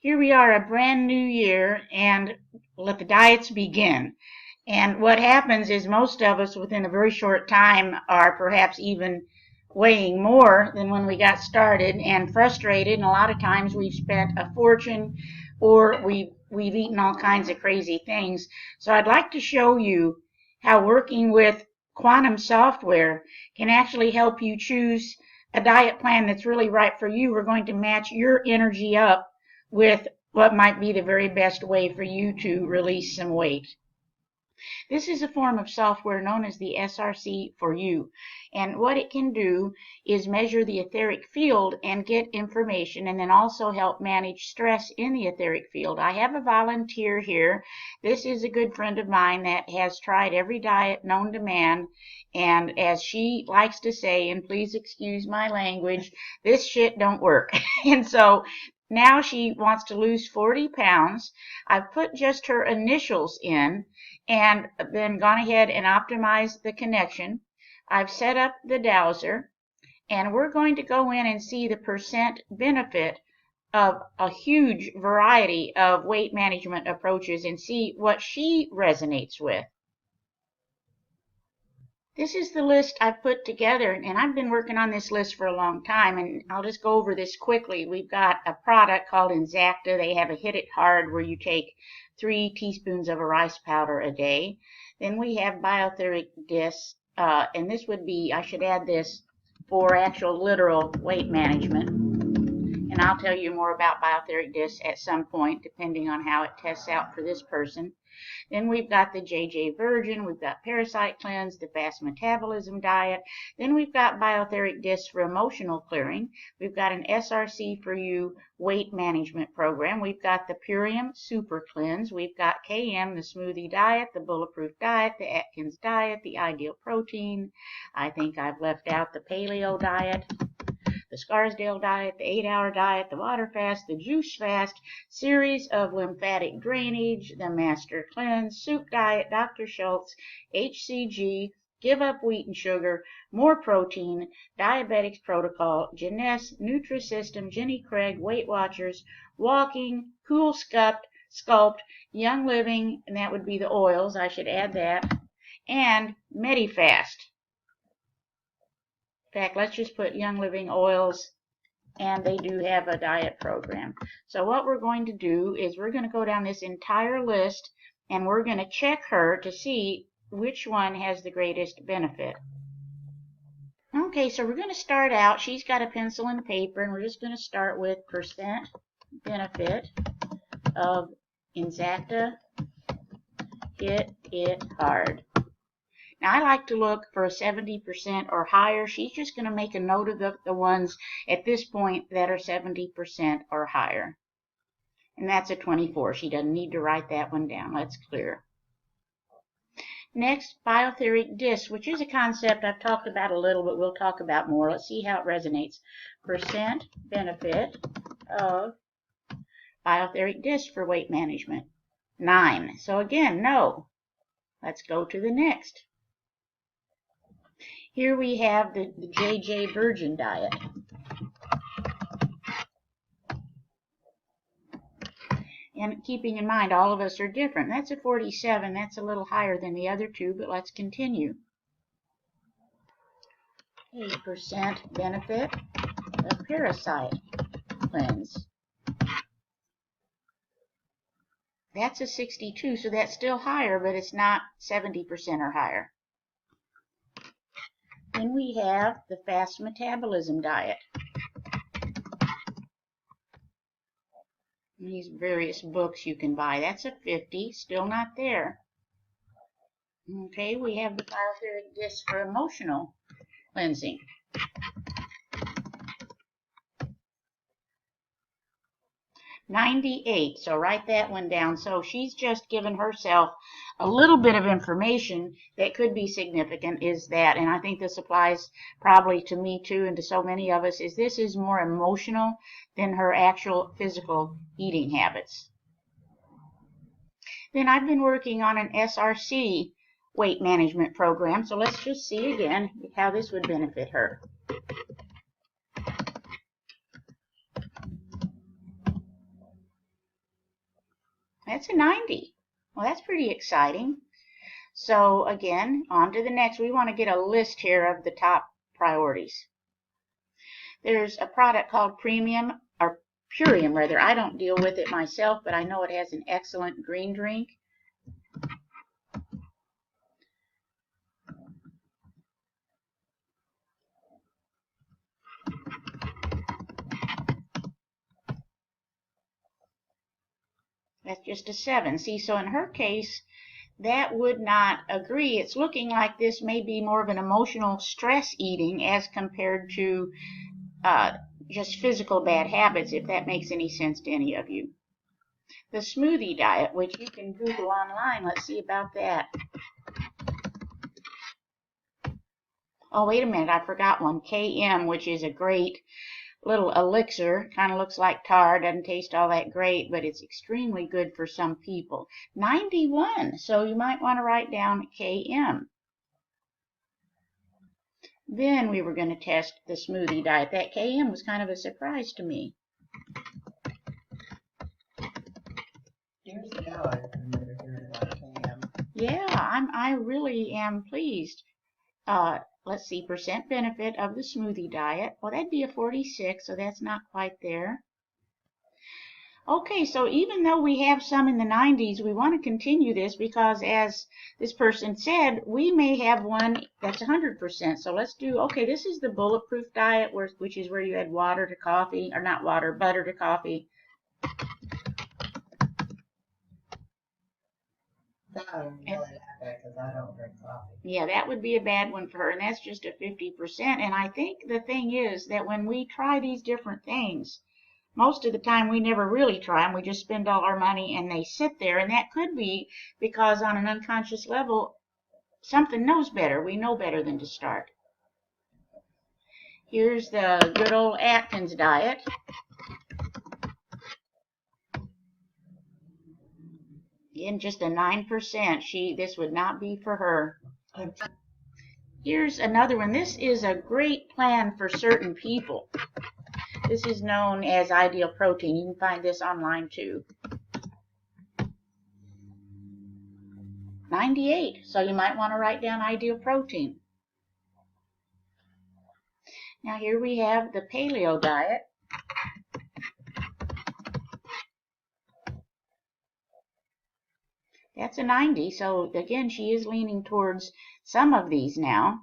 Here we are, a brand new year, and let the diets begin. And what happens is most of us within a very short time are perhaps even weighing more than when we got started and frustrated. And a lot of times we've spent a fortune or we've eaten all kinds of crazy things. So I'd like to show you how working with quantum software can actually help you choose a diet plan that's really right for you. We're going to match your energy up with what might be the very best way for you to release some weight. This is a form of software known as the SRC for you. And what it can do is measure the etheric field and get information, and then also help manage stress in the etheric field. I have a volunteer here. This is a good friend of mine that has tried every diet known to man. And as she likes to say, and please excuse my language, this shit don't work. And so now she wants to lose 40 pounds. I've put just her initials in and then gone ahead and optimized the connection. I've set up the dowser, and we're going to go in and see the percent benefit of a huge variety of weight management approaches and see what she resonates with. This is the list I've put together, and I've been working on this list for a long time, and I'll just go over this quickly. We've got a product called Exacta. They have a Hit It Hard where you take 3 teaspoons of a rice powder a day. Then we have Biotheric Disc, and this would be, I should add this, for actual literal weight management. And I'll tell you more about Biotheric Disc at some point, depending on how it tests out for this person. Then we've got the JJ Virgin, we've got Parasite Cleanse, the Fast Metabolism Diet. Then we've got Biotheric Disc for emotional clearing. We've got an SRC for you weight management program. We've got the Purium Super Cleanse. We've got KM, the Smoothie Diet, the Bulletproof Diet, the Atkins Diet, the Ideal Protein. I think I've left out the Paleo Diet, the Scarsdale Diet, the 8-Hour Diet, the Water Fast, the Juice Fast, series of lymphatic drainage, the Master Cleanse, Soup Diet, Dr. Schultz, HCG, Give Up Wheat and Sugar, More Protein, Diabetics Protocol, Jeunesse, Nutrisystem, Jenny Craig, Weight Watchers, Walking, Cool Sculpt, Young Living, and that would be the oils, I should add that, and MediFast. In fact, let's just put Young Living Oils, and they do have a diet program. So what we're going to do is we're going to go down this entire list, and we're going to check her to see which one has the greatest benefit. Okay, so we're going to start out. She's got a pencil and a paper, and we're just going to start with percent benefit of Exacta Hit It Hard. Now, I like to look for a 70% or higher. She's just going to make a note of the ones at this point that are 70% or higher. And that's a 24. She doesn't need to write that one down. That's clear. Next, Biotheric Disc, which is a concept I've talked about a little, but we'll talk about more. Let's see how it resonates. Percent benefit of Biotheric Disc for weight management. 9. So again, no. Let's go to the next. Here we have the JJ Virgin Diet. And keeping in mind, all of us are different. That's a 47. That's a little higher than the other two, but let's continue. 8% benefit of Parasite Cleanse. That's a 62, so that's still higher, but it's not 70% or higher. Then we have the Fast Metabolism Diet. These various books you can buy. That's a 50, still not there. Okay, we have the Biotheric Disc for emotional cleansing. 98, so write that one down. So she's just given herself a little bit of information that could be significant, is that, and I think this applies probably to me too and to so many of us, is this is more emotional than her actual physical eating habits. Then I've been working on an SRC weight management program, so let's just see again how this would benefit her. That's a 90. Well, that's pretty exciting. So again, on to the next. We want to get a list here of the top priorities. There's a product called Premium, or Purium rather. I don't deal with it myself, but I know it has an excellent green drink. That's just a 7. See, so in her case, that would not agree. It's looking like this may be more of an emotional stress eating as compared to just physical bad habits, if that makes any sense to any of you. The Smoothie Diet, which you can Google online. Let's see about that. Oh, wait a minute, I forgot one. KM, which is a great little elixir. Kind of looks like tar, doesn't taste all that great, but it's extremely good for some people. 91, so you might want to write down KM. Then we were going to test the Smoothie Diet. That KM was kind of a surprise to me. Years ago, I remember hearing about KM. Yeah, I really am pleased. Let's see, percent benefit of the Smoothie Diet. Well, that'd be a 46, so that's not quite there. Okay, so even though we have some in the 90s, we want to continue this because, as this person said, we may have one that's 100%. So let's do, okay, this is the Bulletproof Diet, which is where you add water to coffee, or not water, butter to coffee. That I would really like that because I don't drink coffee. Yeah, that would be a bad one for her, and that's just a 50%. And I think the thing is that when we try these different things, most of the time we never really try them. We just spend all our money and they sit there, and that could be because on an unconscious level, something knows better. We know better than to start. Here's the good old Atkins diet. Again, just a 9%. This would not be for her. Here's another one. This is a great plan for certain people. This is known as Ideal Protein. You can find this online too. 98. So you might want to write down Ideal Protein. Now here we have the Paleo Diet. That's a 90. So again, she is leaning towards some of these now.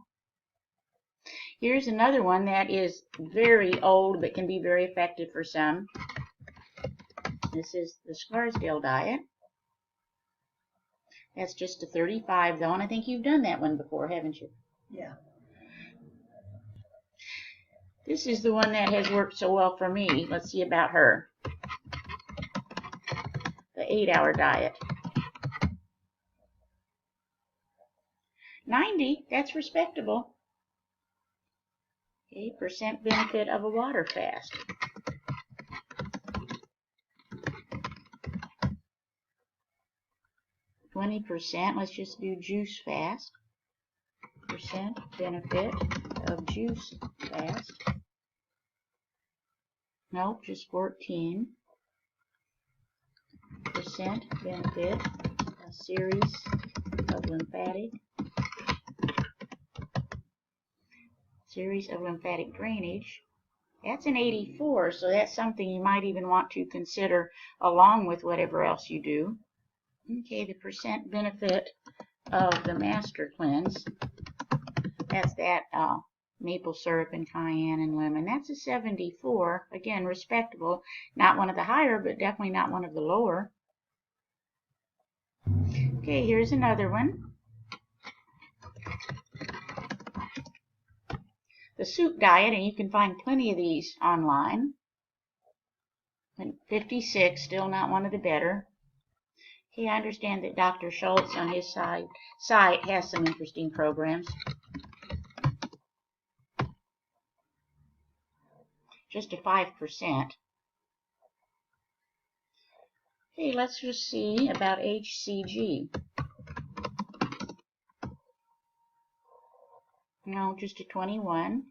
Here's another one that is very old but can be very effective for some. This is the Scarsdale Diet. That's just a 35 though, and I think you've done that one before, haven't you? Yeah. This is the one that has worked so well for me. Let's see about her. The 8-hour diet. 90, that's respectable. Okay, percent benefit of a water fast. %, let's just do juice fast. Percent benefit of juice fast. Nope, just 14. Percent benefit, a series of lymphatic drainage. That's an 84, so that's something you might even want to consider along with whatever else you do. Okay, the percent benefit of the Master Cleanse. That's that maple syrup and cayenne and lemon. That's a 74. Again, respectable. Not one of the higher, but definitely not one of the lower. Okay, here's another one. The Soup Diet, and you can find plenty of these online. 56, still not one of the better. Okay, I understand that Dr. Schultz on his site has some interesting programs. Just a 5%. Okay, let's just see about HCG. No, just a 21.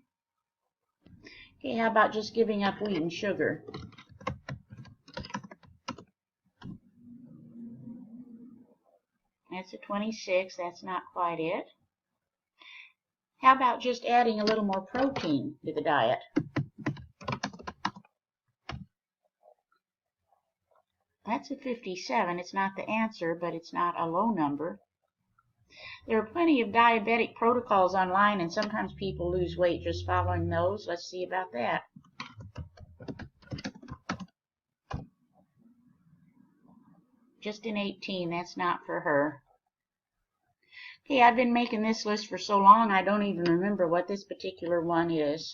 Okay, how about just giving up wheat and sugar? That's a 26. That's not quite it. How about just adding a little more protein to the diet? That's a 57. It's not the answer, but it's not a low number. There are plenty of diabetic protocols online, and sometimes people lose weight just following those. Let's see about that. Just an 18. That's not for her. Okay, I've been making this list for so long I don't even remember what this particular one is.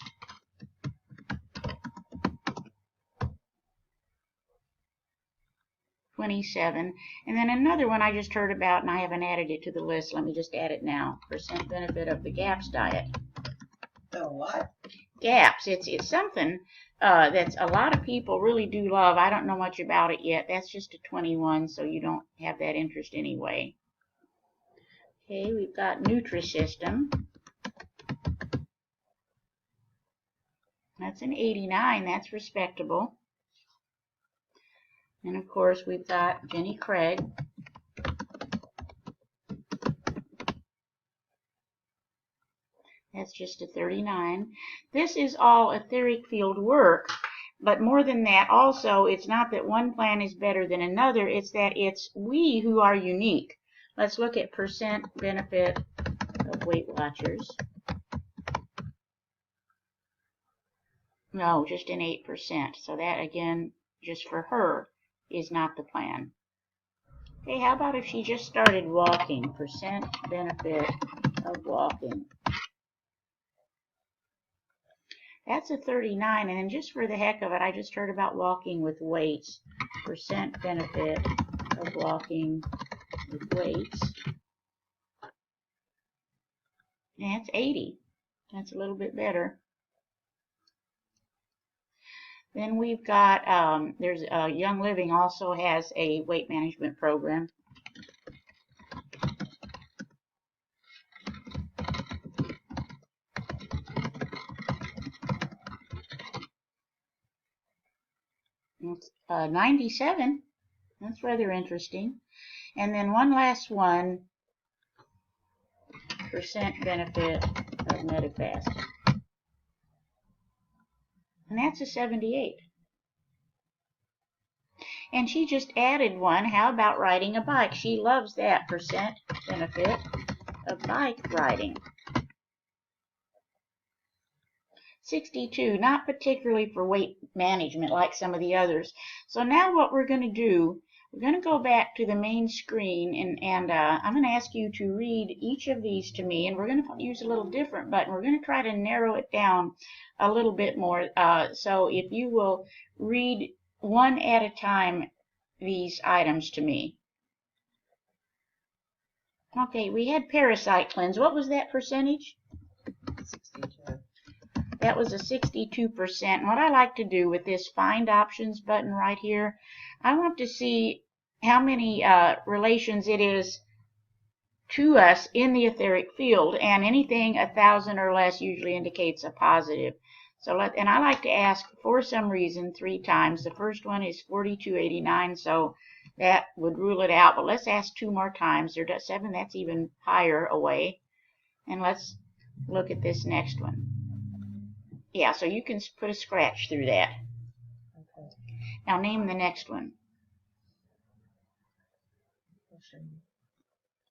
$27. And then another one I just heard about, and I haven't added it to the list. Let me just add it now. Percent benefit of the GAPS diet. The what? GAPS. It's something that's a lot of people really do love. I don't know much about it yet. That's just a 21, so you don't have that interest anyway. Okay, we've got Nutrisystem. That's an 89. That's respectable. And of course, we've got Jenny Craig. That's just a 39. This is all etheric field work, but more than that, also, it's not that one plan is better than another. It's that it's we who are unique. Let's look at percent benefit of Weight Watchers. No, just an 8%. So that, again, just for her, is not the plan. Okay, how about if she just started walking? Percent benefit of walking. That's a 39, and then just for the heck of it, I just heard about walking with weights. Percent benefit of walking with weights. And that's 80. That's a little bit better. Then we've got, there's Young Living also has a weight management program. It's 97. That's rather interesting. And then one last one, percent benefit of Metafast. And that's a 78. And she just added one. How about riding a bike? She loves that. Percent benefit of bike riding. 62, not particularly for weight management like some of the others. So now what we're going to do, we're going to go back to the main screen, and I'm going to ask you to read each of these to me, and we're going to use a little different button. We're going to try to narrow it down a little bit more. So if you will read one at a time these items to me. Okay, we had parasite cleanse. What was that percentage? 62. That was a 62%. And what I like to do with this Find Options button right here, I want to see how many relations it is to us in the etheric field, and anything 1,000 or less usually indicates a positive. So and I like to ask for some reason 3 times. The first one is 4289, so that would rule it out. But let's ask 2 more times. There 7, that's even higher away. And let's look at this next one. Yeah, so you can put a scratch through that. Okay. Now name the next one.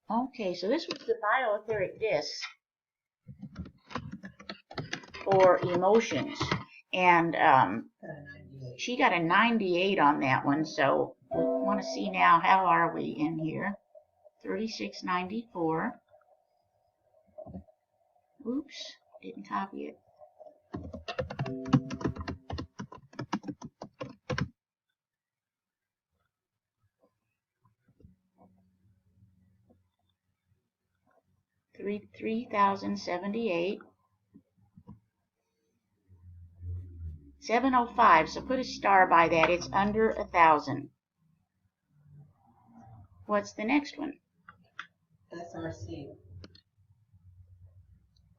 Okay, so this was the bioetheric disc for emotions. And she got a 98 on that one, so we want to see now how are we in here. 3694. Oops, didn't copy it. $3,078. 705, so put a star by that. It's under 1,000. What's the next one? SRC.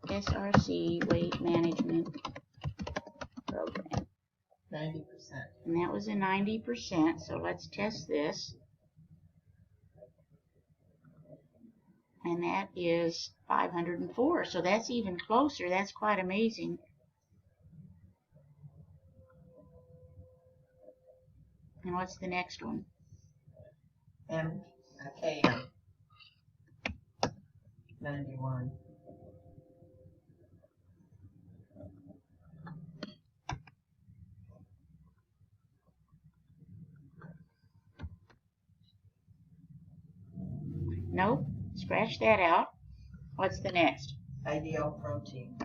SRC Weight Management Program. 90%. And that was a 90%, so let's test this. And that is 504. So that's even closer. That's quite amazing. And what's the next one? KM 91. Nope. Scratch that out. What's the next? Ideal protein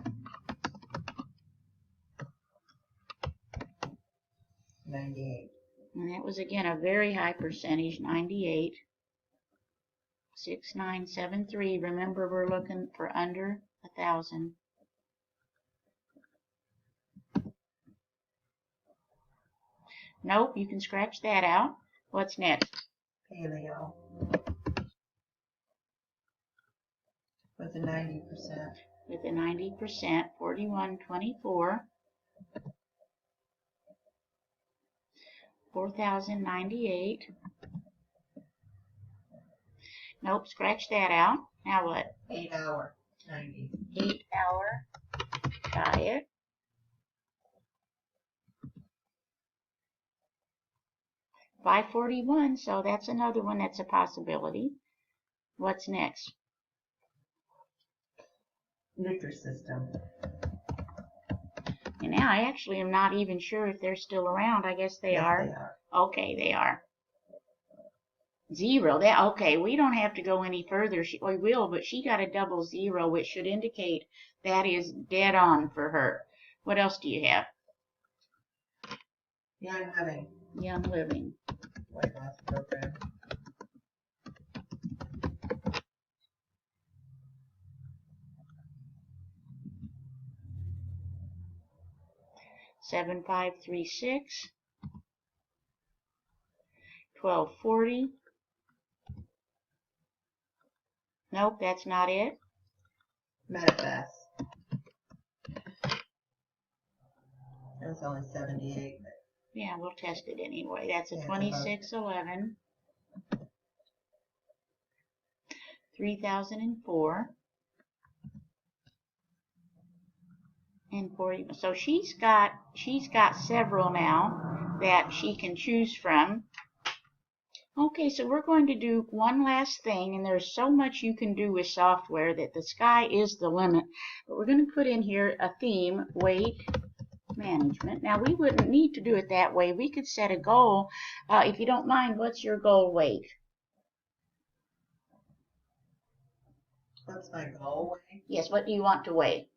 98. And that was again a very high percentage, 98. 6973. Remember, we're looking for under 1,000. Nope, you can scratch that out. What's next? Paleo with a 90%. With a 90%, 4124. 4,098. Nope, scratch that out. Now what? 8 hour 90. 8 hour diet. $541, so that's another one that's a possibility. What's next? Nutrisystem. And now I actually am not even sure if they're still around. I guess they are. They are. Okay, they are. 0. Okay, we don't have to go any further. We will, but she got a double 0, which should indicate that is dead on for her. What else do you have? Young living. Young living. Weight loss program. $7,536. 1240. Nope, that's not it. Metafast. It was only 78. Yeah, we'll test it anyway. That's a 2611. 3,004. And 40. So she's got several now that she can choose from. Okay, so we're going to do one last thing, and there's so much you can do with software that the sky is the limit. But we're going to put in here a theme, weight management. Now, we wouldn't need to do it that way. We could set a goal. If you don't mind, what's your goal weight? What's my goal weight? Yes, what do you want to weigh?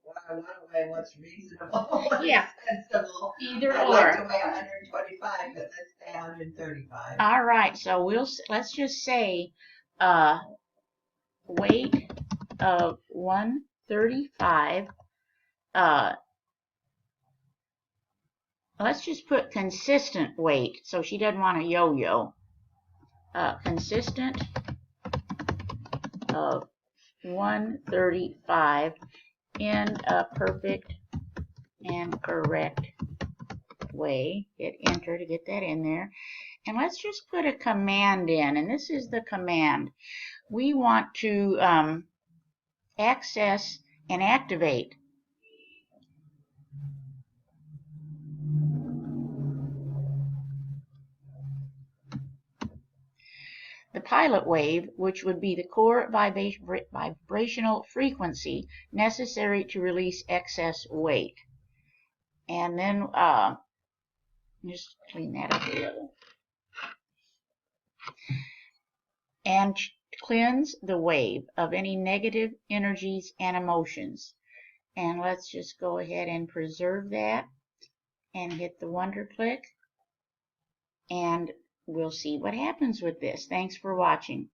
Well, I want to weigh what's reasonable. Yeah. Sensible. Either I'd or. like to weigh 125, but let's say 135. All right, so let's just say weight of 135. Let's just put consistent weight, so she doesn't want to yo-yo. Consistent of 135 in a perfect and correct way. Hit enter to get that in there. And let's just put a command in, and this is the command. We want to access and activate the pilot wave, which would be the core vibrational frequency necessary to release excess weight. And then just clean that up a little. And cleanse the wave of any negative energies and emotions. And let's just go ahead and preserve that and hit the wonder click. And we'll see what happens with this. Thanks for watching.